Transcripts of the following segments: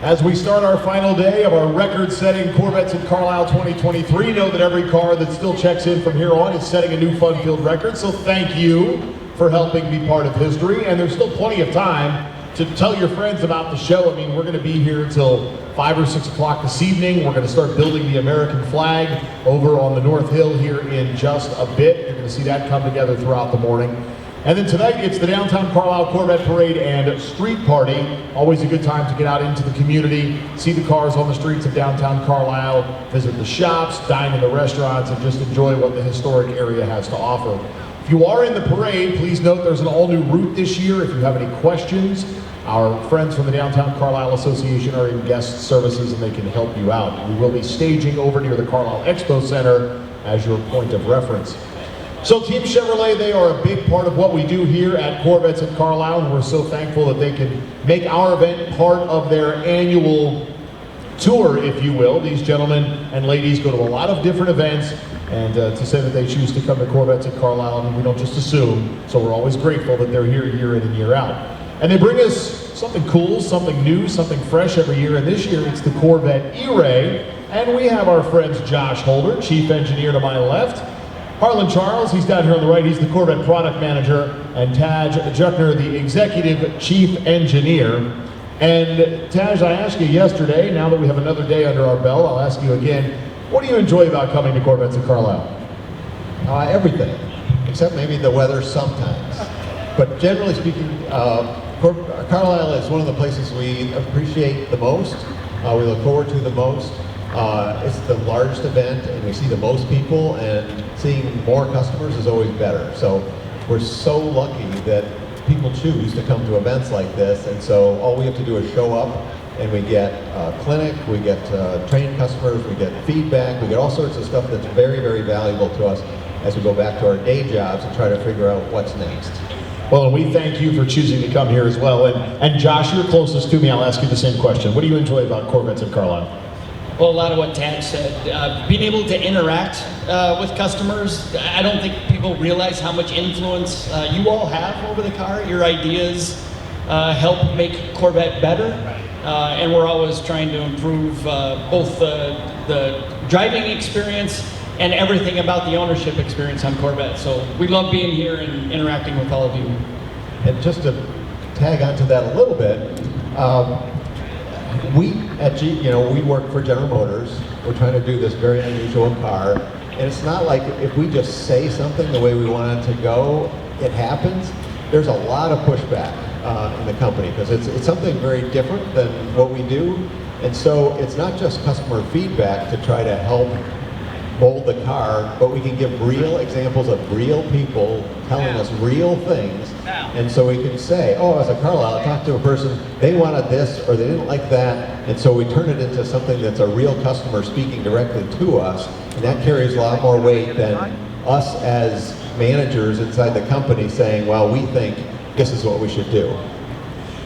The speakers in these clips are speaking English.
As we start our final day of our record-setting Corvettes in Carlisle 2023, know that every car that still checks in from here on is setting a new fun-filled record, so thank you for helping be part of history. And there's still plenty of time to tell your friends about the show. I mean, we're going to be here until 5 or 6 o'clock this evening. We're going to start building the American flag over on the North Hill here in just a bit. You're going to see that come together throughout the morning. And then tonight, it's the Downtown Carlisle Corvette Parade and Street Party. Always a good time to get out into the community, see the cars on the streets of downtown Carlisle, visit the shops, dine in the restaurants, and just enjoy what the historic area has to offer. If you are in the parade, please note there's an all-new route this year. If you have any questions, our friends from the Downtown Carlisle Association are in guest services and they can help you out. We will be staging over near the Carlisle Expo Center as your point of reference. So Team Chevrolet, they are a big part of what we do here at Corvettes in Carlisle, and we're so thankful that they can make our event part of their annual tour, if you will. These gentlemen and ladies go to a lot of different events, and to say that they choose to come to Corvettes in Carlisle, I mean, we don't just assume, so we're always grateful that they're here year in and year out. And they bring us something cool, something new, something fresh every year, and this year it's the Corvette E-Ray, and we have our friends Josh Holder, Chief Engineer to my left, Harlan Charles, he's down here on the right, he's the Corvette Product Manager, and Tadge Juechter, the Executive Chief Engineer. And Tadge, I asked you yesterday, now that we have another day under our belt, I'll ask you again, what do you enjoy about coming to Corvettes in Carlisle? Everything, except maybe the weather sometimes. But generally speaking, Carlisle is one of the places we appreciate the most, we look forward to the most. It's the largest event and we see the most people, and seeing more customers is always better. So we're so lucky that people choose to come to events like this, and so all we have to do is show up and we get a clinic, we get trained customers, we get feedback, we get all sorts of stuff that's very, very valuable to us as we go back to our day jobs and try to figure out what's next. Well, and we thank you for choosing to come here as well. And Josh, you're closest to me, I'll ask you the same question. What do you enjoy about Corvettes in Carlisle? Well, a lot of what Tadge said, being able to interact with customers. I don't think people realize how much influence you all have over the car. Your ideas help make Corvette better, and we're always trying to improve both the driving experience and everything about the ownership experience on Corvette. So we love being here and interacting with all of you. And just to tag onto that a little bit, we at we work for General Motors. We're trying to do this very unusual car, and it's not like if we just say something the way we want it to go, it happens. There's a lot of pushback in the company because it's something very different than what we do, and so it's not just customer feedback to try to help mold the car, but we can give real examples of real people telling us real things. And so we can say, oh, as a Carlisle, I talked to a person, they wanted this or they didn't like that, and so we turn it into something that's a real customer speaking directly to us, and that carries a lot more weight than us as managers inside the company saying, well, we think this is what we should do.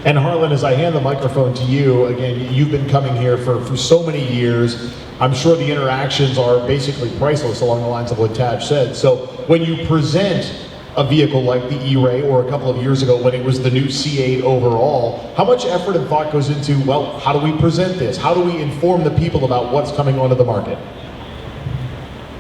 And Harlan, as I hand the microphone to you, again, you've been coming here for so many years. I'm sure the interactions are basically priceless along the lines of what Tadge said. So when you present a vehicle like the E-Ray, or a couple of years ago when it was the new C8 overall, how much effort and thought goes into, well, how do we present this? How do we inform the people about what's coming onto the market?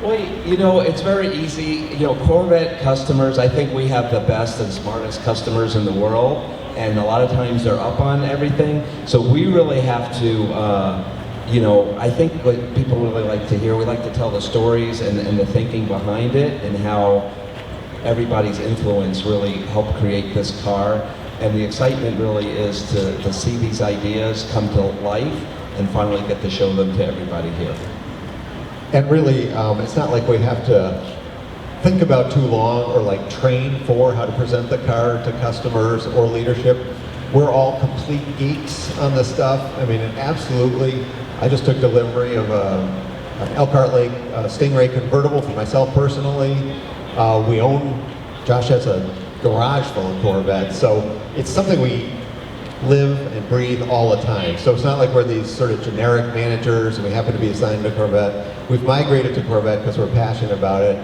Well, it's very easy. Corvette customers, I think we have the best and smartest customers in the world, and a lot of times they're up on everything. So we really have to, I think what people really like to hear, we like to tell the stories and the thinking behind it, and how everybody's influence really helped create this car. And the excitement really is to see these ideas come to life and finally get to show them to everybody here. And really, it's not like we have to think about too long or like train for how to present the car to customers or leadership. We're all complete geeks on this stuff. I mean, absolutely. I just took delivery of an Elkhart Lake Stingray convertible for myself personally. Josh has a garage full of Corvettes, so it's something we live and breathe all the time. So it's not like we're these sort of generic managers and we happen to be assigned to Corvette. We've migrated to Corvette because we're passionate about it.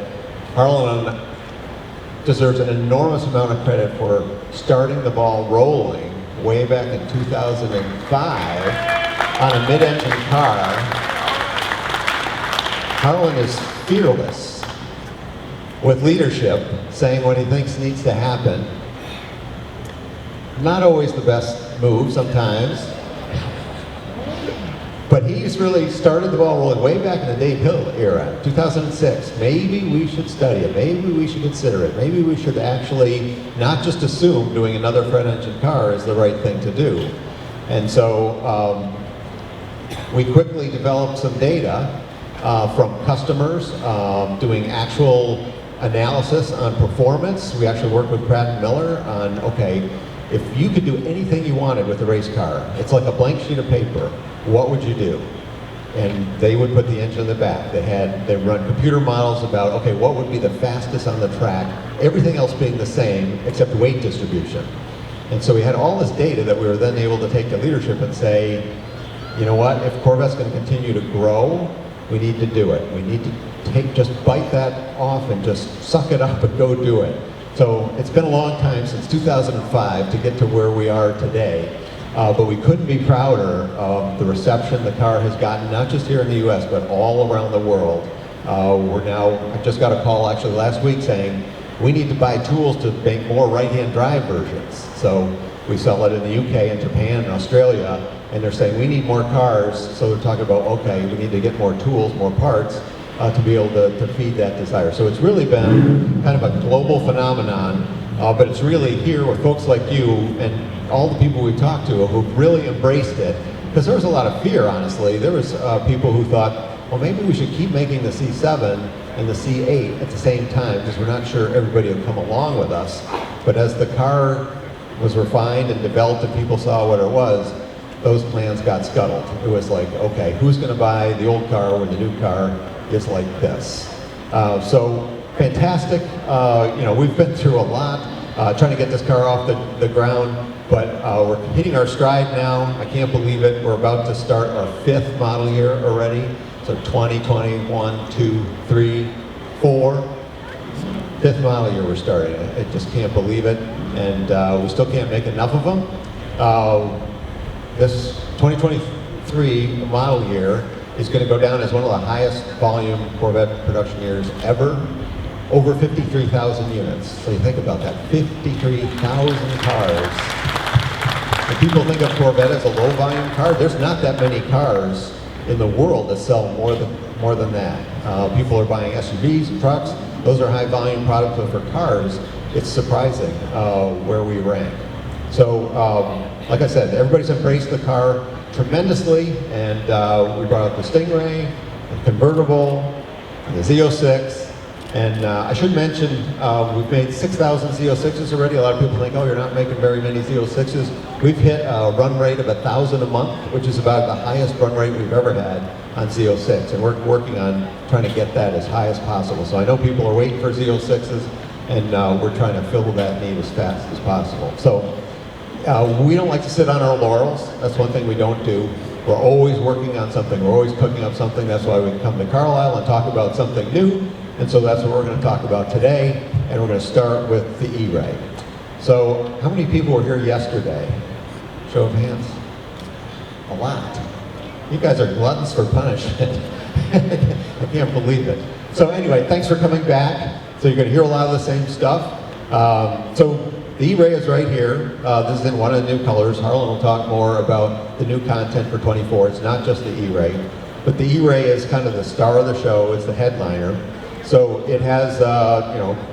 Harlan deserves an enormous amount of credit for starting the ball rolling way back in 2005 on a mid-engine car, Harlan is fearless with leadership, saying what he thinks needs to happen. Not always the best move sometimes, but he's really started the ball rolling way back in the Dave Hill era, 2006. Maybe we should study it, maybe we should consider it, maybe we should actually not just assume doing another front engine car is the right thing to do. And so we quickly developed some data from customers, doing actual analysis on performance. We actually worked with Pratt & Miller on, okay, if you could do anything you wanted with a race car, it's like a blank sheet of paper, what would you do? And they would put the engine in the back. They run computer models about, okay, what would be the fastest on the track, everything else being the same except weight distribution. And so we had all this data that we were then able to take to leadership and say, you know what, if Corvette's going to continue to grow, we need to do it. We need to just bite that off and just suck it up and go do it. So it's been a long time, since 2005, to get to where we are today. But we couldn't be prouder of the reception the car has gotten, not just here in the US, but all around the world. I just got a call actually last week saying, we need to buy tools to make more right-hand drive versions. So we sell it in the UK and Japan and Australia, and they're saying we need more cars. So they're talking about, okay, we need to get more tools, more parts to be able to feed that desire. So it's really been kind of a global phenomenon, but it's really here with folks like you and all the people we've talked to who've really embraced it. Because there was a lot of fear, honestly. There was people who thought, well, maybe we should keep making the C7 and the C8 at the same time, because we're not sure everybody would come along with us. But as the car was refined and developed and people saw what it was, those plans got scuttled. It was like, okay, who's going to buy the old car when the new car is like this? So fantastic. We've been through a lot trying to get this car off the ground, but we're hitting our stride now. I can't believe it. We're about to start our 5th model year already. So 2021, 2, 3, 4. 5th model year we're starting. I just can't believe it. And we still can't make enough of them. This 2023 model year is going to go down as one of the highest volume Corvette production years ever. Over 53,000 units. So you think about that, 53,000 cars. When people think of Corvette as a low volume car, there's not that many cars in the world that sell more than that. People are buying SUVs and trucks. Those are high volume products, but for cars, it's surprising where we rank. So, like I said, everybody's embraced the car tremendously, and we brought out the Stingray, the convertible, the Z06, and I should mention we've made 6,000 Z06s already. A lot of people think, oh, you're not making very many Z06s. We've hit a run rate of 1,000 a month, which is about the highest run rate we've ever had on Z06, and we're working on trying to get that as high as possible. So I know people are waiting for Z06s, and we're trying to fill that need as fast as possible. So we don't like to sit on our laurels. That's one thing we don't do. We're always working on something. We're always cooking up something. That's why we come to Carlisle and talk about something new. And so that's what we're going to talk about today. And we're going to start with the E-Ray. So how many people were here yesterday? Show of hands. A lot. You guys are gluttons for punishment. I can't believe it. So anyway, thanks for coming back. So you're going to hear a lot of the same stuff. So the E-Ray is right here. This is in one of the new colors. Harlan will talk more about the new content for 24. It's not just the E-Ray, but the E-Ray is kind of the star of the show. It's the headliner. So it has,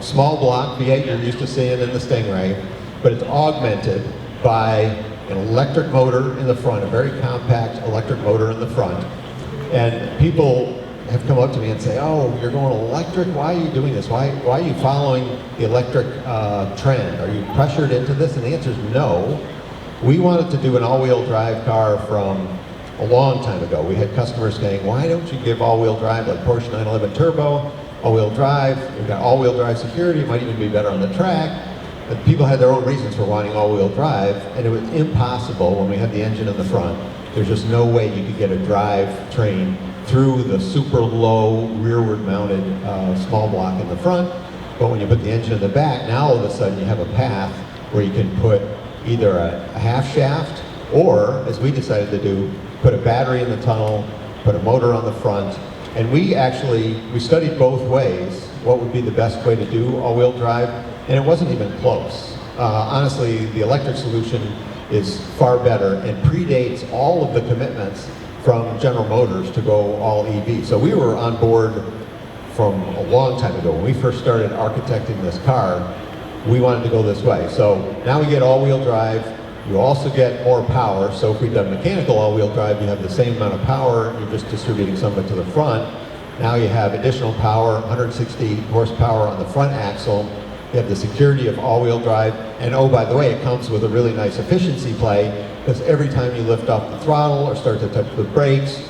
small block V8 you're used to seeing in the Stingray, but it's augmented by an electric motor in the front, a very compact electric motor in the front. And people have come up to me and say, oh, you're going electric? Why are you doing this? Why are you following the electric trend? Are you pressured into this? And the answer is no. We wanted to do an all-wheel drive car from a long time ago. We had customers saying, why don't you give all-wheel drive like Porsche 911 Turbo, all-wheel drive, we've got all-wheel drive security, it might even be better on the track. But people had their own reasons for wanting all-wheel drive, and it was impossible when we had the engine in the front. There's just no way you could get a drive train through the super low rearward mounted small block in the front. But when you put the engine in the back, now all of a sudden you have a path where you can put either a half shaft or, as we decided to do, put a battery in the tunnel, put a motor on the front, and we studied both ways, what would be the best way to do all-wheel drive, and it wasn't even close. Honestly, the electric solution is far better and predates all of the commitments from General Motors to go all EV. So we were on board from a long time ago. When we first started architecting this car, we wanted to go this way. So now we get all-wheel drive. You also get more power. So if we've done mechanical all-wheel drive, you have the same amount of power. You're just distributing some of it to the front. Now you have additional power, 160 horsepower on the front axle. You have the security of all-wheel drive. And oh, by the way, it comes with a really nice efficiency play, because every time you lift off the throttle or start to touch the brakes,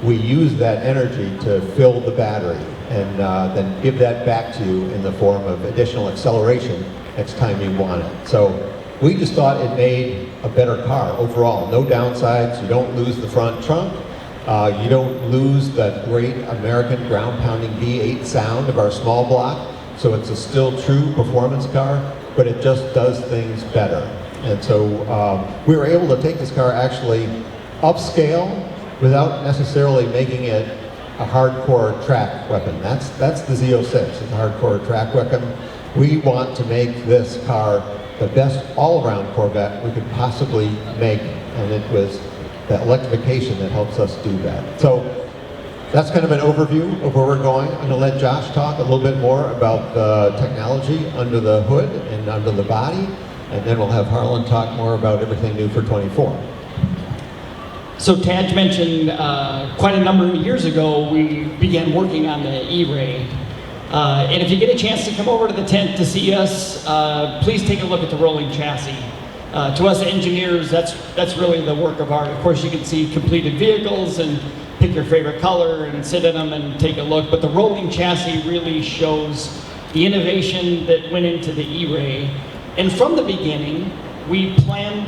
we use that energy to fill the battery and then give that back to you in the form of additional acceleration next time you want it. So we just thought it made a better car overall. No downsides. You don't lose the front trunk. You don't lose that great American ground-pounding V8 sound of our small block. So it's a still true performance car, but it just does things better. And so we were able to take this car actually upscale without necessarily making it a hardcore track weapon. That's the Z06, it's a hardcore track weapon. We want to make this car the best all-around Corvette we could possibly make, and it was the electrification that helps us do that. So that's kind of an overview of where we're going. I'm going to let Josh talk a little bit more about the technology under the hood and under the body, and then we'll have Harlan talk more about everything new for 24. So Tadge mentioned quite a number of years ago we began working on the E-Ray. And if you get a chance to come over to the tent to see us, please take a look at the rolling chassis. To us engineers, that's really the work of art. Of course, you can see completed vehicles and pick your favorite color and sit in them and take a look, but the rolling chassis really shows the innovation that went into the E-Ray. And from the beginning, we planned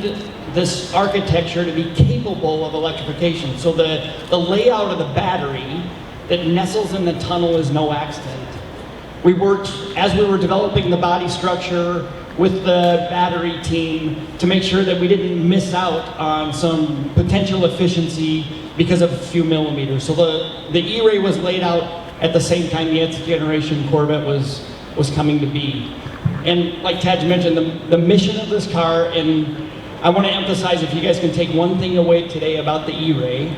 this architecture to be capable of electrification. So the layout of the battery that nestles in the tunnel is no accident. We worked, as we were developing the body structure, with the battery team to make sure that we didn't miss out on some potential efficiency because of a few millimeters. So the E-Ray was laid out at the same time the nth generation Corvette was coming to be. And like Tadge mentioned, the mission of this car, and I want to emphasize, if you guys can take one thing away today about the E-Ray,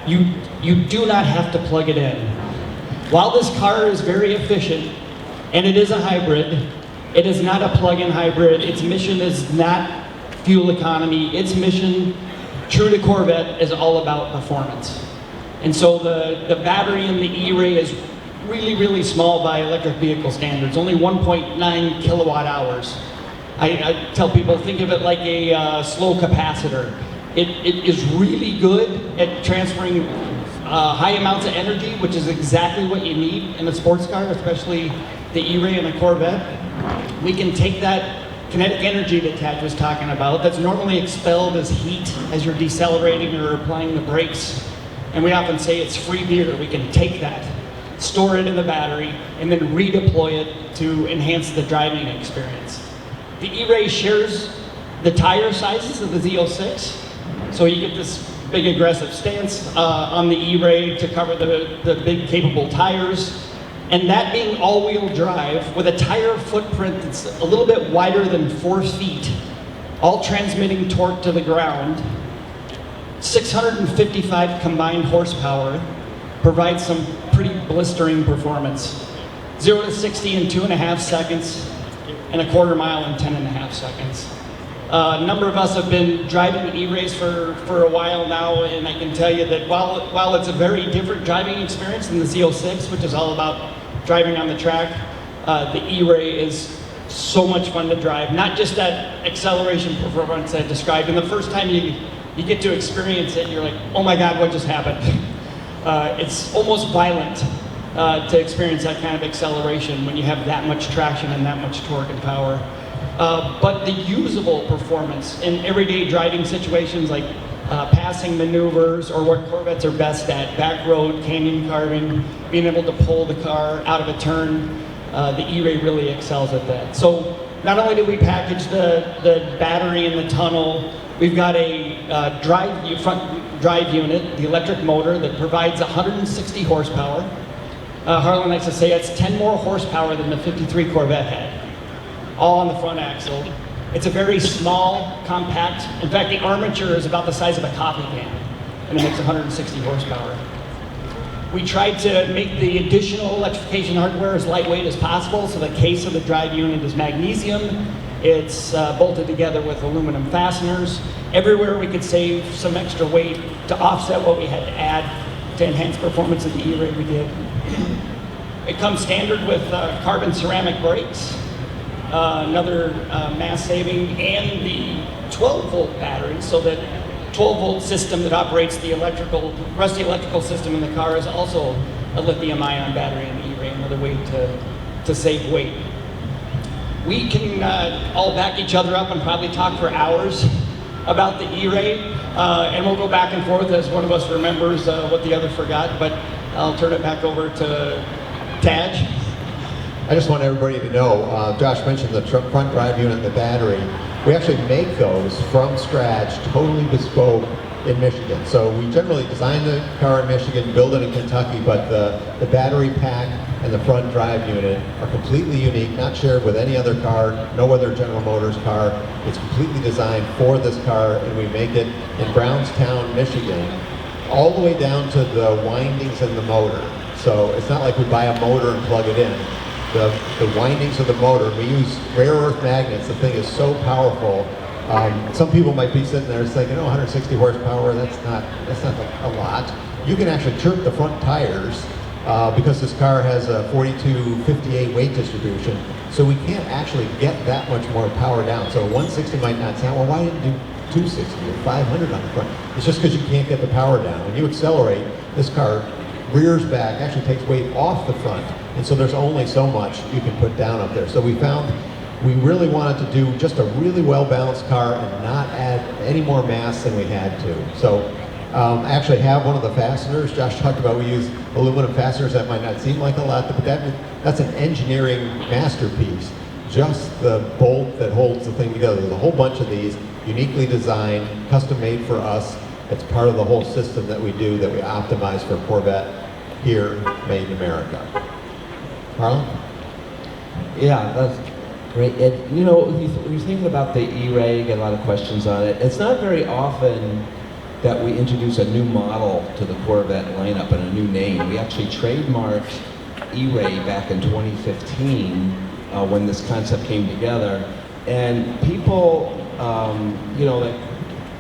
you do not have to plug it in. While this car is very efficient, and it is a hybrid, it is not a plug-in hybrid. Its mission is not fuel economy. Its mission, true to Corvette, is all about performance. And so the battery in the E-Ray is really, really small by electric vehicle standards, only 1.9 kilowatt hours. I tell people, think of it like a slow capacitor. It is really good at transferring high amounts of energy, which is exactly what you need in a sports car, especially the E-Ray and a Corvette. We can take that kinetic energy that Tadge was talking about, that's normally expelled as heat as you're decelerating or applying the brakes. And we often say it's free beer. We can take that, store it in the battery, and then redeploy it to enhance the driving experience. The E-Ray shares the tire sizes of the Z06, so you get this big aggressive stance on the E-Ray to cover the big capable tires. And that being all-wheel drive with a tire footprint that's a little bit wider than 4 feet, all transmitting torque to the ground, 655 combined horsepower, provides some pretty blistering performance. 0 to 60 in 2.5 seconds, and a quarter mile in 10.5 seconds. A number of us have been driving E-Rays for a while now, and I can tell you that while it's a very different driving experience than the Z06, which is all about driving on the track, the E-Ray is so much fun to drive. Not just that acceleration performance I described, and the first time you get to experience it, you're like, oh my God, what just happened? It's almost violent to experience that kind of acceleration when you have that much traction and that much torque and power. But the usable performance in everyday driving situations like passing maneuvers, or what Corvettes are best at, back road, canyon carving, being able to pull the car out of a turn, the E-Ray really excels at that. So not only do we package the battery in the tunnel, we've got a drive unit, the electric motor that provides 160 horsepower. Harlan likes to say it's 10 more horsepower than the 53 Corvette had, all on the front axle. It's a very small, compact, in fact the armature is about the size of a coffee can, and it makes 160 horsepower. We tried to make the additional electrification hardware as lightweight as possible, so the case of the drive unit is magnesium. It's bolted together with aluminum fasteners. Everywhere we could save some extra weight to offset what we had to add to enhance performance of the E-Ray, we did. It comes standard with carbon ceramic brakes, another mass saving, and the 12-volt battery, so that 12-volt system that operates the rusty electrical system in the car is also a lithium-ion battery in the E-Ray, another way to save weight. We can all back each other up and probably talk for hours about the E-Ray, and we'll go back and forth as one of us remembers what the other forgot, but I'll turn it back over to Tadge. I just want everybody to know, Josh mentioned the front drive unit and the battery. We actually make those from scratch, totally bespoke in Michigan. So we generally design the car in Michigan, build it in Kentucky, but the battery pack and the front drive unit are completely unique, not shared with any other car, no other General Motors car. It's completely designed for this car, and we make it in Brownstown, Michigan, all the way down to the windings in the motor. So it's not like we buy a motor and plug it in. The windings of the motor, we use rare earth magnets. The thing is so powerful. Some people might be sitting there thinking, oh, 160 horsepower, that's not a lot. You can actually chirp the front tires because this car has a 42-58 weight distribution. So we can't actually get that much more power down. So 160 might not sound, well, why didn't you do 260 or 500 on the front? It's just because you can't get the power down. When you accelerate, this car rears back, actually takes weight off the front. And so there's only so much you can put down up there. So we found we really wanted to do just a really well-balanced car and not add any more mass than we had to. So I actually have one of the fasteners. Josh talked about we use aluminum fasteners. That might not seem like a lot, but that's an engineering masterpiece. Just the bolt that holds the thing together. There's a whole bunch of these, uniquely designed, custom made for us. It's part of the whole system that we do, that we optimize for Corvette here, made in America. Harlan? Yeah, that's great. And, you know, when you're thinking about the E-Ray, you get a lot of questions on it. It's not very often that we introduce a new model to the Corvette lineup and a new name. We actually trademarked E-Ray back in 2015 when this concept came together. And people, you know, like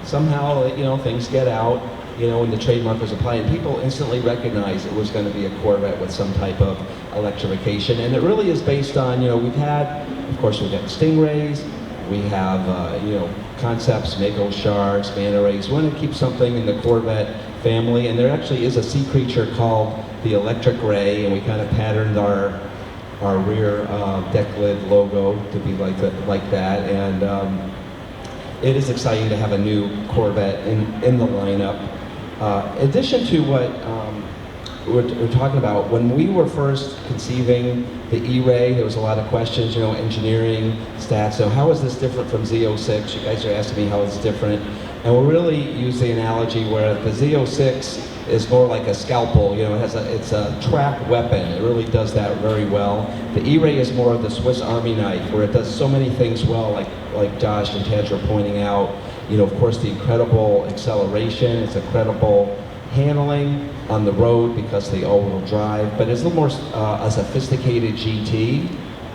somehow, you know, things get out, you know, when the trademark was applied, and people instantly recognized it was going to be a Corvette with some type of electrification. And it really is based on, you know, we've got Stingrays, we have, you know, concepts, Mako Sharks, Manta Rays. We want to keep something in the Corvette family, and there actually is a sea creature called the Electric Ray, and we kind of patterned our rear deck lid logo to be like that. And it is exciting to have a new Corvette in the lineup. In addition to what we're talking about, when we were first conceiving the E-Ray, there was a lot of questions, you know, engineering, stats. So how is this different from Z06? You guys are asking me how it's different. And we'll really use the analogy where the Z06 is more like a scalpel, you know, it's a track weapon. It really does that very well. The E-Ray is more of the Swiss Army knife, where it does so many things well, like Josh and Tadge were pointing out. You know, of course, the incredible acceleration, it's incredible handling on the road because the all-wheel drive, but it's a little more a sophisticated GT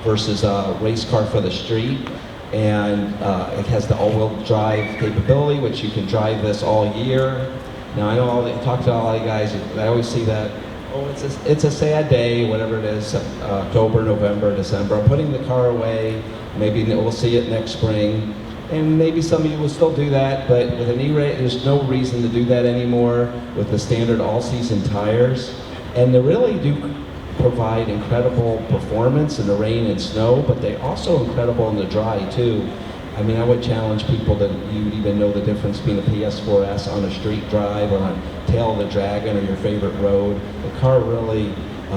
versus a race car for the street. And it has the all-wheel drive capability, which you can drive this all year. Now, I know I talk to all the guys, I always see that, oh, it's a sad day, whatever it is, October, November, December. I'm putting the car away, maybe we'll see it next spring. And maybe some of you will still do that, but with an E-Ray, there's no reason to do that anymore with the standard all-season tires. And they really do provide incredible performance in the rain and snow, but they're also incredible in the dry, too. I mean, I would challenge people that you even know the difference between a PS4S on a street drive or on Tail of the Dragon or your favorite road. The car really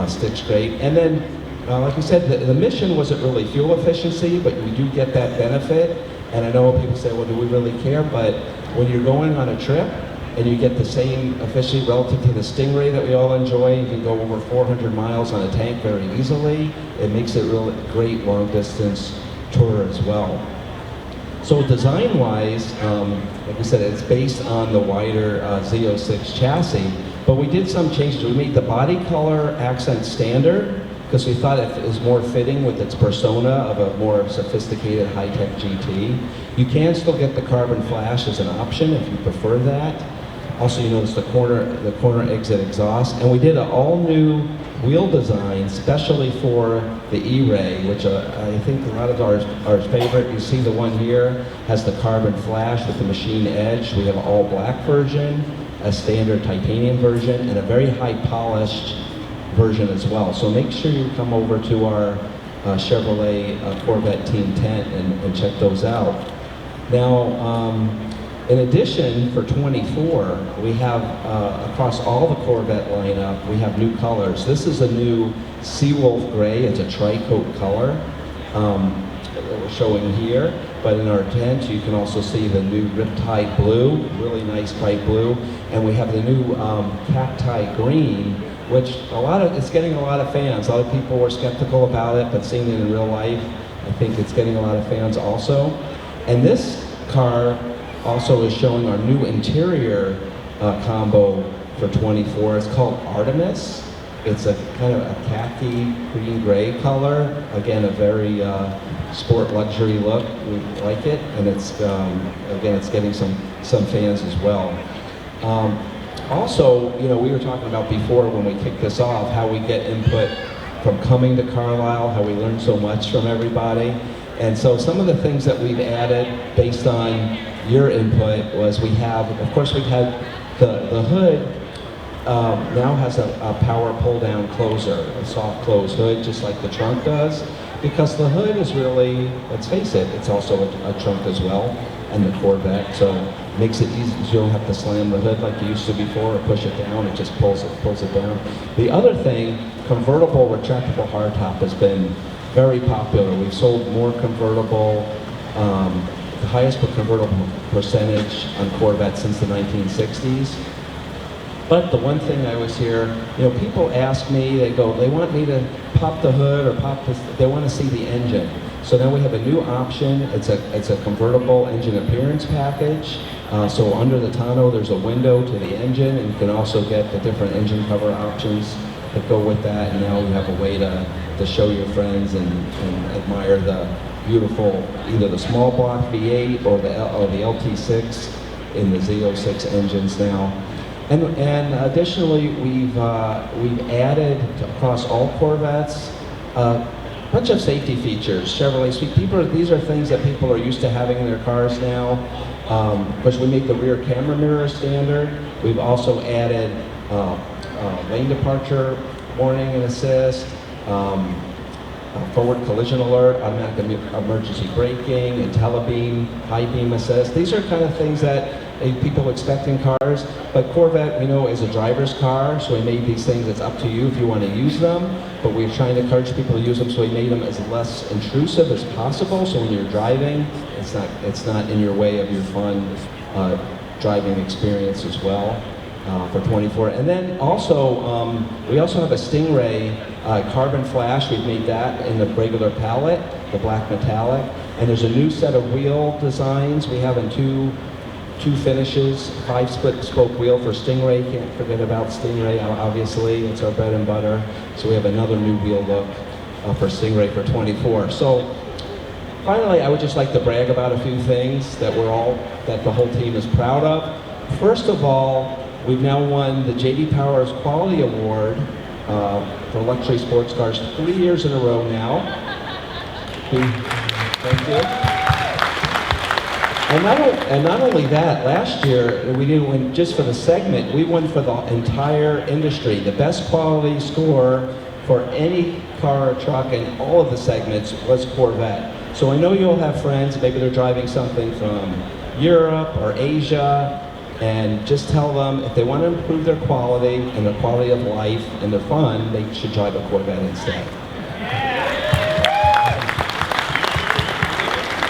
sticks great. And then, like we said, the mission wasn't really fuel efficiency, but we do get that benefit. And I know people say, well, do we really care? But when you're going on a trip, and you get the same efficiency relative to the Stingray that we all enjoy. You can go over 400 miles on a tank very easily. It makes it really great long distance tour as well. So design-wise, like we said, it's based on the wider Z06 chassis, but we did some changes. We made the body color accent standard because we thought it was more fitting with its persona of a more sophisticated high-tech GT. You can still get the carbon flash as an option if you prefer that. Also, you notice the corner exit exhaust, and we did an all-new wheel design, especially for the E-Ray, which I think a lot of our favorite. You see the one here has the carbon flash with the machine edge. We have an all-black version, a standard titanium version, and a very high-polished version as well. So make sure you come over to our Chevrolet Corvette team tent and check those out. Now, in addition, for 24, we have, across all the Corvette lineup, we have new colors. This is a new Seawolf Gray. It's a tri-coat color that we're showing here. But in our tent, you can also see the new Riptide Blue, really nice bright blue. And we have the new Cacti Green, which it's getting a lot of fans. A lot of people were skeptical about it, but seeing it in real life, I think it's getting a lot of fans also. And this car also is showing our new interior combo for 24. It's called Artemis. It's a kind of a khaki green-gray color. Again, a very sport luxury look. We like it, and it's again, it's getting some fans as well. Also, you know, we were talking about before when we kicked this off how we get input from coming to Carlisle, how we learn so much from everybody. And so some of the things that we've added based on your input was we've had the hood now has a power pull-down closer, a soft close hood, just like the trunk does, because the hood is really, let's face it, it's also a trunk as well, and the Corvette, so it makes it easy. You don't have to slam the hood like you used to before or push it down, it just pulls it down. The other thing, convertible retractable hardtop has been very popular. We've sold more convertible, the highest convertible percentage on Corvettes since the 1960s. But the one thing I always hear, you know, people ask me, they want me to pop the hood or pop this, they want to see the engine. So now we have a new option. It's a convertible engine appearance package. So under the tonneau, there's a window to the engine, and you can also get the different engine cover options that go with that. And now you have a way to show your friends and admire the beautiful, either the small block V8 or the LT6 in the Z06 engines now. And additionally, we've added across all Corvettes a bunch of safety features. Chevrolet, these are things that people are used to having in their cars now. Of course, we made the rear camera mirror standard. We've also added lane departure warning and assist, forward collision alert, automatic emergency braking, IntelliBeam, high beam assist. These are kind of things that people expect in cars, but Corvette, we know, is a driver's car, so we made these things. It's up to you if you want to use them, but we're trying to encourage people to use them, so we made them as less intrusive as possible, so when you're driving, it's not in your way of your fun driving experience as well. For 24. And then also, we also have a Stingray carbon flash. We've made that in the regular palette, the black metallic. And there's a new set of wheel designs. We have in two finishes, 5 split spoke wheel for Stingray. Can't forget about Stingray, obviously. It's our bread and butter. So we have another new wheel look for Stingray for 24. So finally, I would just like to brag about a few things that the whole team is proud of. First of all, we've now won the J.D. Power's Quality Award for luxury sports cars 3 years in a row now. Thank you. And not only that, last year we didn't win just for the segment, we won for the entire industry. The best quality score for any car or truck in all of the segments was Corvette. So I know you'll have friends, maybe they're driving something from Europe or Asia, and just tell them if they want to improve their quality and their quality of life and their fun, they should drive a Corvette instead.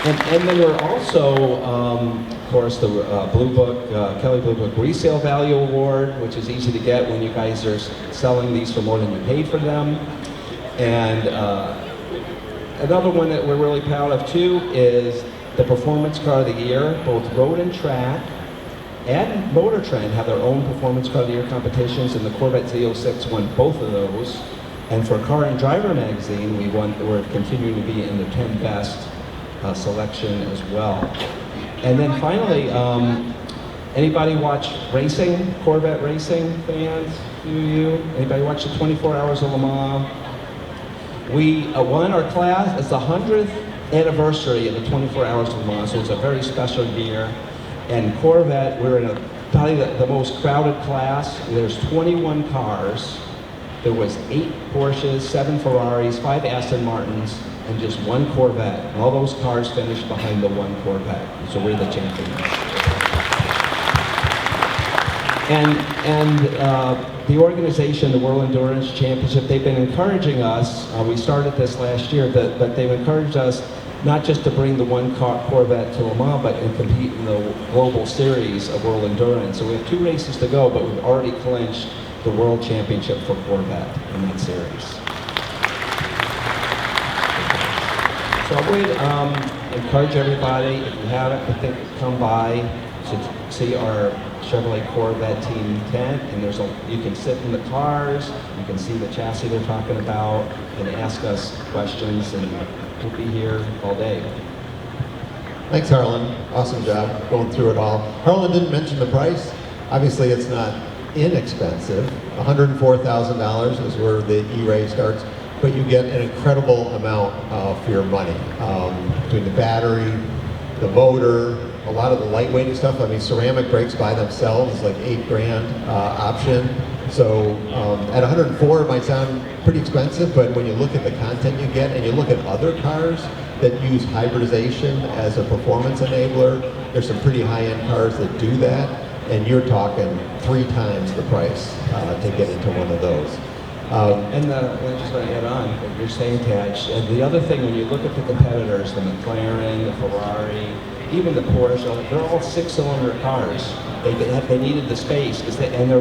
And then we're also, of course, the Blue Book, Kelly Blue Book Resale Value Award, which is easy to get when you guys are selling these for more than you paid for them. And another one that we're really proud of too is the Performance Car of the Year. Both Road and Track and Motor Trend have their own Performance Car of the Year competitions, and the Corvette Z06 won both of those. And for Car and Driver magazine, we're continuing to be in the 10 best selection as well. And then finally, anybody watch racing, Corvette racing fans? Anybody watch the 24 Hours of Le Mans? We won our class. It's the 100th anniversary of the 24 Hours of Le Mans, so it's a very special year. And Corvette, we're in probably the most crowded class. There's 21 cars. There was 8 Porsches, 7 Ferraris, 5 Aston Martins, and just 1 Corvette. And all those cars finished behind the 1 Corvette. So we're the champions. And the organization, the World Endurance Championship, they've been encouraging us. We started this last year, but they've encouraged us not just to bring the 1 Corvette to Le Mans, but to compete in the global series of World Endurance. So we have 2 races to go, but we've already clinched the World Championship for Corvette in that series. So I would encourage everybody, if you haven't, I think, come by to see our Chevrolet Corvette Team tent, and you can sit in the cars, you can see the chassis they're talking about, and ask us questions, and we'll be here all day. Thanks, Harlan. Awesome job going through it all. Harlan didn't mention the price. Obviously, it's not inexpensive. $104,000 is where the E-Ray starts, but you get an incredible amount for your money. Between the battery, the motor, a lot of the lightweight stuff. I mean, ceramic brakes by themselves is like $8,000 option. So at 104, it might sound pretty expensive, but when you look at the content you get and you look at other cars that use hybridization as a performance enabler, there's some pretty high-end cars that do that, and you're talking 3 times the price to get into one of those. And I just want to add on what you're saying, Tadge. And the other thing, when you look at the competitors, the McLaren, the Ferrari, even the Porsche, they're all 6-cylinder cars. They needed the space, and the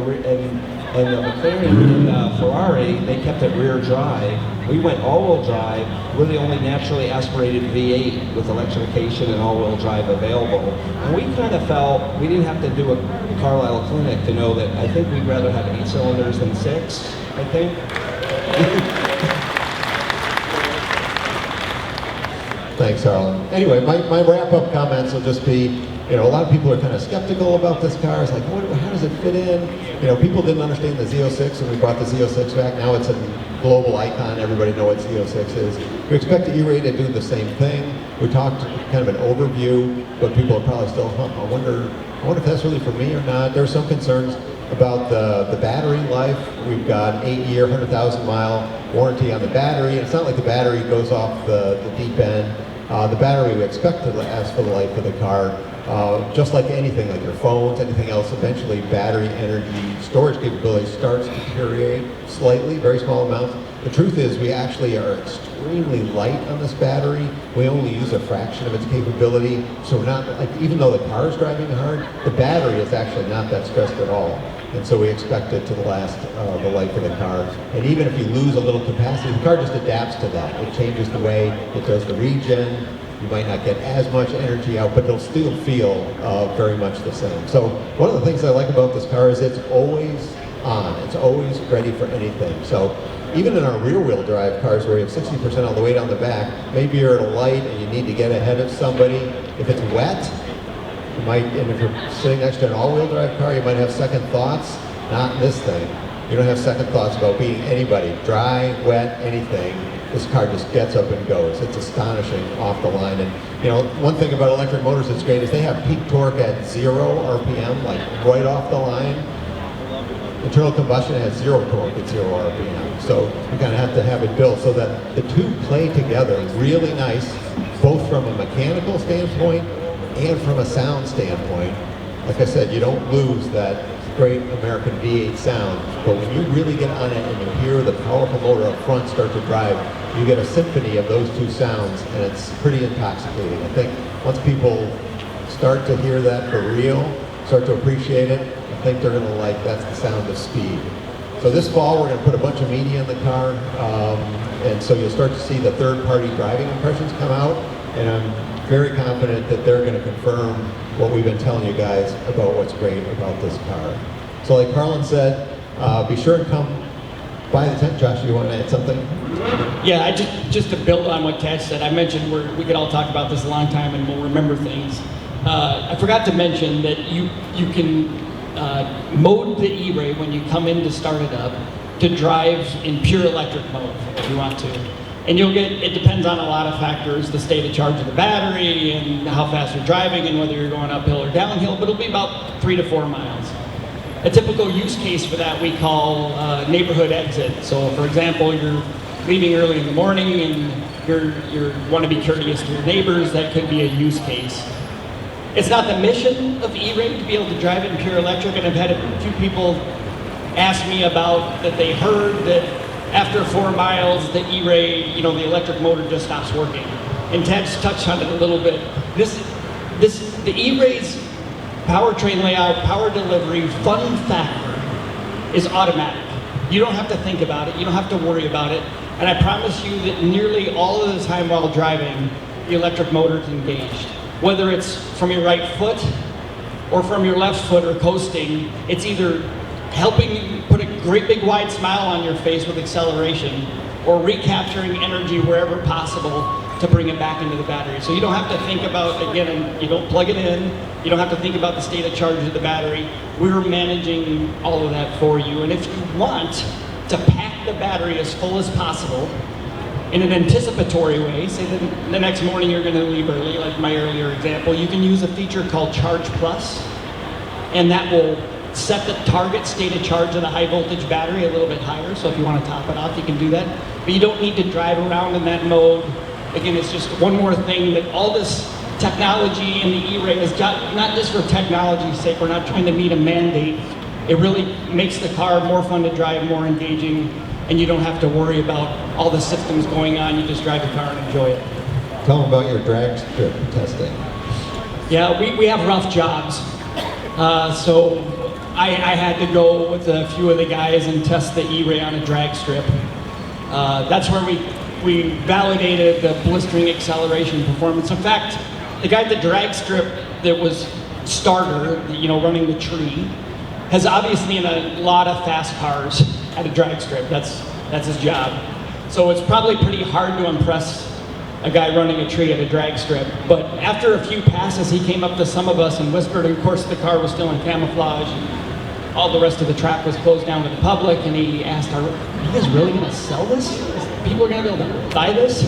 McLaren and Ferrari, they kept it rear drive. We went all-wheel drive. We're the only naturally aspirated V8 with electrification and all-wheel drive available. And we kind of felt we didn't have to do a Carlisle clinic to know that I think we'd rather have 8 cylinders than 6, I think. Thanks, Harlan. Anyway, my wrap-up comments will just be, a lot of people are kind of skeptical about this car. It's like, how does it fit in? People didn't understand the Z06 when we brought the Z06 back. Now it's a global icon. Everybody knows what Z06 is. We expect the E-Ray to do the same thing. We talked kind of an overview, but people are probably still, I wonder if that's really for me or not. There are some concerns about the battery life. We've got 8-year, 100,000-mile warranty on the battery. It's not like the battery goes off the deep end. The battery we expect to last for the life of the car. Just like anything, like your phones, anything else, eventually battery energy storage capability starts to deteriorate slightly, very small amounts. The truth is we actually are extremely light on this battery. We only use a fraction of its capability. So we're not, even though the car is driving hard, the battery is actually not that stressed at all. And so we expect it to last the life of the car. And even if you lose a little capacity, the car just adapts to that. It changes the way it does the regen. You might not get as much energy out, but it'll still feel very much the same. So one of the things I like about this car is it's always on. It's always ready for anything. So even in our rear-wheel drive cars where you have 60% all the way down the back, maybe you're at a light and you need to get ahead of somebody. If it's wet, you might, and if you're sitting next to an all-wheel drive car, you might have second thoughts. Not in this thing. You don't have second thoughts about beating anybody. Dry, wet, anything. This car just gets up and goes. It's astonishing off the line. And one thing about electric motors that's great is they have peak torque at 0 RPM, like right off the line. Internal combustion has 0 torque at 0 RPM. So you kind of have to have it built so that the two play together really nice, both from a mechanical standpoint and from a sound standpoint. Like I said, you don't lose that great American V8 sound, but when you really get on it and you hear the powerful motor up front start to drive, you get a symphony of those two sounds, and it's pretty intoxicating. I think once people start to hear that for real, start to appreciate it, I think they're gonna like that's the sound of speed. So this fall we're gonna put a bunch of media in the car, and so you'll start to see the third-party driving impressions come out, and I'm very confident that they're gonna confirm what we've been telling you guys about what's great about this car. So like Harlan said, be sure and come by the tent. Josh, you want to add something? Yeah, just to build on what Tadge said, I mentioned we could all talk about this a long time and we'll remember things. I forgot to mention that you can mode the E-Ray when you come in to start it up to drive in pure electric mode if you want to. And you'll get, it depends on a lot of factors, the state of charge of the battery and how fast you're driving and whether you're going uphill or downhill, but it'll be about 3 to 4 miles. A typical use case for that we call neighborhood exit. So for example, you're leaving early in the morning and you want to be courteous to your neighbors, that could be a use case. It's not the mission of E-Ray to be able to drive it in pure electric, and I've had a few people ask me about that they heard that after 4 miles, the E-Ray, you know, the electric motor just stops working. And Tad's touched on it a little bit. The E-Ray's powertrain layout, power delivery, fun factor is automatic. You don't have to think about it. You don't have to worry about it. And I promise you that nearly all of the time while driving, the electric motor is engaged. Whether it's from your right foot or from your left foot or coasting, it's either helping you put a great big wide smile on your face with acceleration or recapturing energy wherever possible to bring it back into the battery. So you don't have to think about, again, you don't plug it in, you don't have to think about the state of charge of the battery. We're managing all of that for you. And if you want to pack the battery as full as possible in an anticipatory way, say that the next morning you're going to leave early, like my earlier example, you can use a feature called Charge Plus, and that will set the target state of charge of the high voltage battery a little bit higher. So if you want to top it off, you can do that. But you don't need to drive around in that mode. Again, it's just one more thing that all this technology in the E-Ray is not just for technology's sake. We're not trying to meet a mandate. It really makes the car more fun to drive, more engaging, and you don't have to worry about all the systems going on. You just drive the car and enjoy it. Tell them about your drag strip testing. Yeah, we have rough jobs. So I had to go with a few of the guys and test the E-Ray on a drag strip. That's where we validated the blistering acceleration performance. In fact, the guy at the drag strip that was starter, you know, running the tree, has obviously in a lot of fast cars at a drag strip. That's his job. So it's probably pretty hard to impress a guy running a tree at a drag strip. But after a few passes, he came up to some of us and whispered, and of course the car was still in camouflage. All the rest of the track was closed down to the public, and he asked, are you guys really gonna sell this? People are gonna be able to buy this?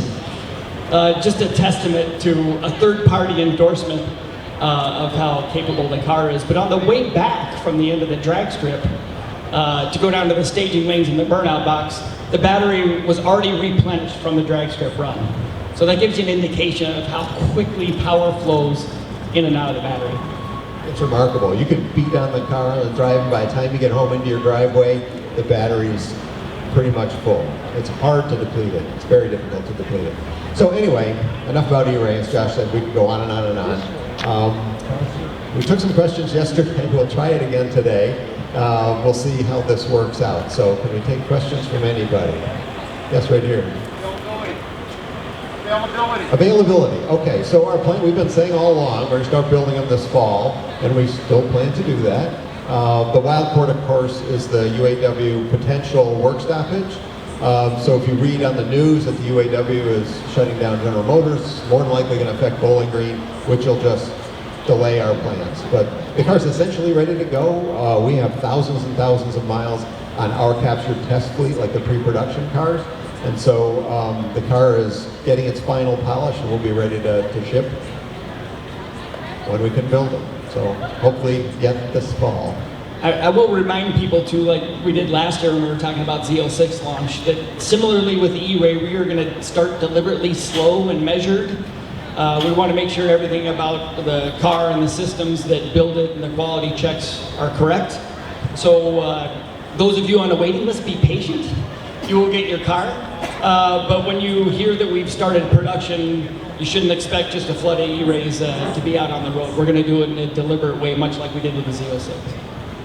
Just a testament to a third-party endorsement of how capable the car is. But on the way back from the end of the drag strip, to go down to the staging lanes in the burnout box, the battery was already replenished from the drag strip run. So that gives you an indication of how quickly power flows in and out of the battery. It's remarkable. You can beat on the car and drive, by the time you get home into your driveway, the battery's pretty much full. It's hard to deplete it. It's very difficult to deplete it. So anyway, enough about E-Ray. As Josh said, we could go on and on and on. We took some questions yesterday. We'll try it again today. We'll see how this works out. So can we take questions from anybody? Yes, right here. Availability. Okay, so our plan, we've been saying all along, we're going to start building them this fall, and we still plan to do that. The wild card, of course, is the UAW potential work stoppage. So if you read on the news that the UAW is shutting down General Motors, more than likely going to affect Bowling Green, which will just delay our plans. But the car's essentially ready to go. We have thousands and thousands of miles on our captured test fleet, like the pre-production cars. And so the car is getting its final polish and we'll be ready to ship when we can build them. So hopefully yet this fall. I will remind people too, like we did last year when we were talking about Z06 launch, that similarly with the E-Ray, we are going to start deliberately slow and measured. We want to make sure everything about the car and the systems that build it and the quality checks are correct. So those of you on the waiting list, be patient. You will get your car. But when you hear that we've started production, you shouldn't expect just a flood of E-Rays to be out on the road. We're going to do it in a deliberate way, much like we did with the Z06.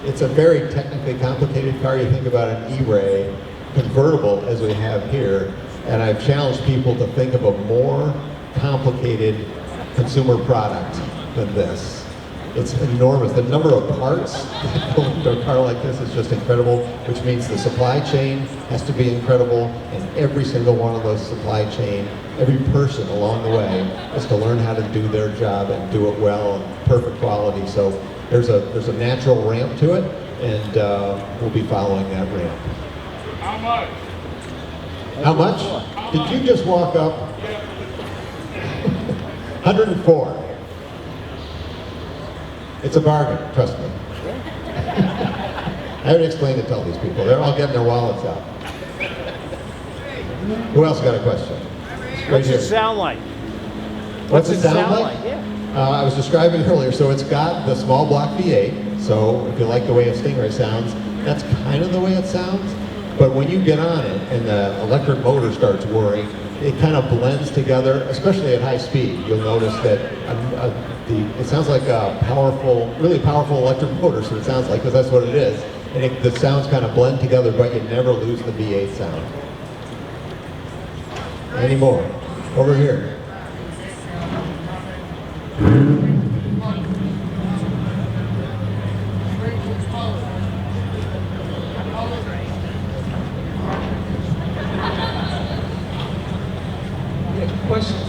It's a very technically complicated car. You think about an E-Ray convertible as we have here, and I've challenged people to think of a more complicated consumer product than this. It's enormous. The number of parts that go into a car like this is just incredible, which means the supply chain has to be incredible, and every single one of those supply chain, every person along the way has to learn how to do their job and do it well and perfect quality. So there's a natural ramp to it, and we'll be following that ramp. How much? How much? Did you just walk up? 104. It's a bargain, trust me. I already explained it to all these people. They're all getting their wallets out. Who else got a question? Right What's here. it sound like? What's it sound like? Yeah. I was describing earlier, so it's got the small block V8, so if you like the way a Stingray sounds, that's kind of the way it sounds. But when you get on it and the electric motor starts whirring, it kind of blends together, especially at high speed. You'll notice that it sounds like a powerful, really powerful electric motor, so it sounds like, because that's what it is. And the sounds kind of blend together, but you never lose the V8 sound. Any more? Over here.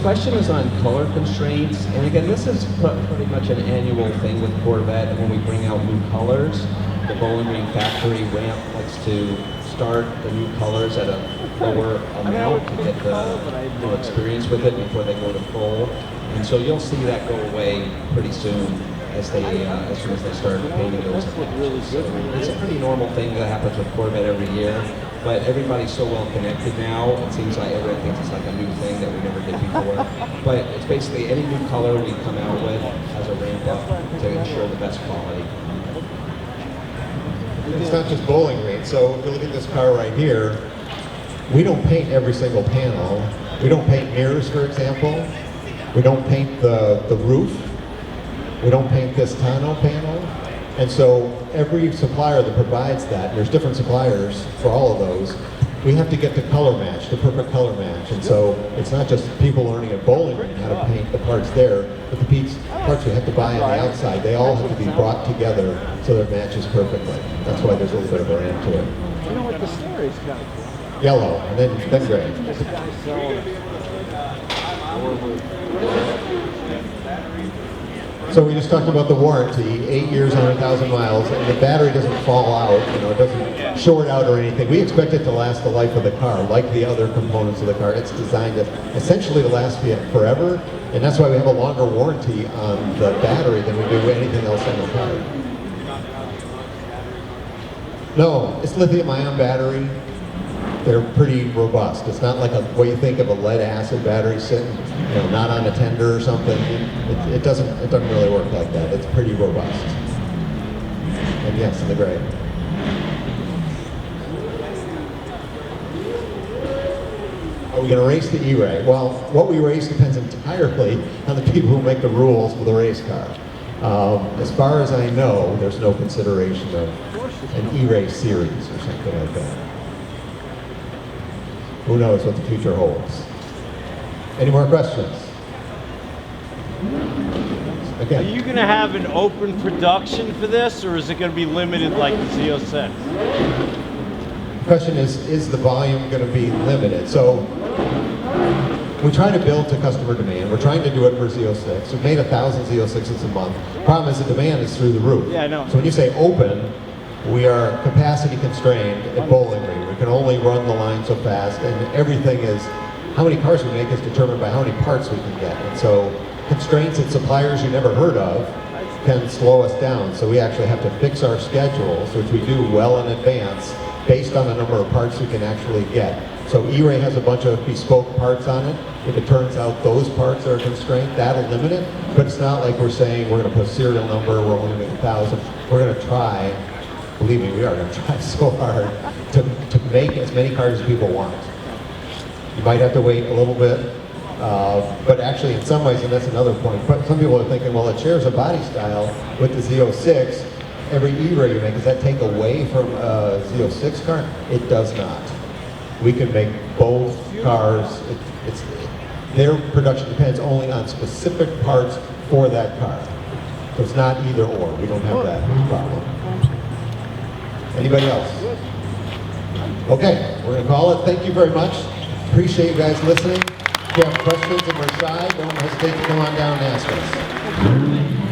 Question is on color constraints, and again, this is pretty much an annual thing with Corvette. When we bring out new colors, the Bowling Green factory ramp likes to start the new colors at a lower amount to get the new experience with it before they go to full. And so you'll see that go away pretty soon as soon as they start painting those. So it's a pretty normal thing that happens with Corvette every year. But everybody's so well connected now, it seems like everyone thinks it's like a new thing that we never did before. But it's basically any new color we come out with has a ramp up to ensure the best quality. It's not just Bowling Green. So if you look at this car right here, we don't paint every single panel. We don't paint mirrors, for example. We don't paint the roof. We don't paint this tonneau panel. And so every supplier that provides that, and there's different suppliers for all of those, we have to get the color match, the perfect color match. And so it's not just people learning at Bowling Green how to paint the parts there, but the parts we have to buy on the outside, they all have to be brought together so that it matches perfectly. That's why there's a little bit of a ramp to it. You know what the story's kind of cool. Yellow, and then gray. This guy's selling. So we just talked about the warranty, 8 years, 100,000 miles, and the battery doesn't fall out, it doesn't short out or anything. We expect it to last the life of the car, like the other components of the car. It's designed essentially to last forever, and that's why we have a longer warranty on the battery than we do anything else on the car. No, it's lithium-ion battery. They're pretty robust. It's not like what you think of a lead-acid battery sitting, not on a tender or something. It doesn't really work like that. It's pretty robust. And yes, in the gray. Are we going to race the E-Ray? Well, what we race depends entirely on the people who make the rules for the race car. As far as I know, there's no consideration of an E-Ray series or something like that. Who knows what the future holds? Any more questions? Again. Are you going to have an open production for this, or is it going to be limited like the Z06? The question is the volume going to be limited? So we try to build to customer demand. We're trying to do it for Z06. We've made 1,000 Z06s a month. Problem is the demand is through the roof. Yeah, I know. So when you say open, we are capacity constrained at Bowling Green. We can only run the line so fast, and everything is, how many cars we make is determined by how many parts we can get. And so constraints at suppliers you never heard of can slow us down. So we actually have to fix our schedules, which we do well in advance, based on the number of parts we can actually get. So E-Ray has a bunch of bespoke parts on it. If it turns out those parts are a constraint, that'll limit it. But it's not like we're saying we're going to put a serial number, we're only going to make 1,000. We're going to try believe me, we are going to try so hard to make as many cars as people want. You might have to wait a little bit, but actually in some ways, and that's another point, but some people are thinking, well, it shares a body style with the Z06. Every E-Ray you make, does that take away from a Z06 car? It does not. We can make both cars. Their production depends only on specific parts for that car. So it's not either or. We don't have that problem. Anybody else? Okay, we're going to call it. Thank you very much. Appreciate you guys listening. If you have questions and we're shy, don't hesitate to come on down and ask us.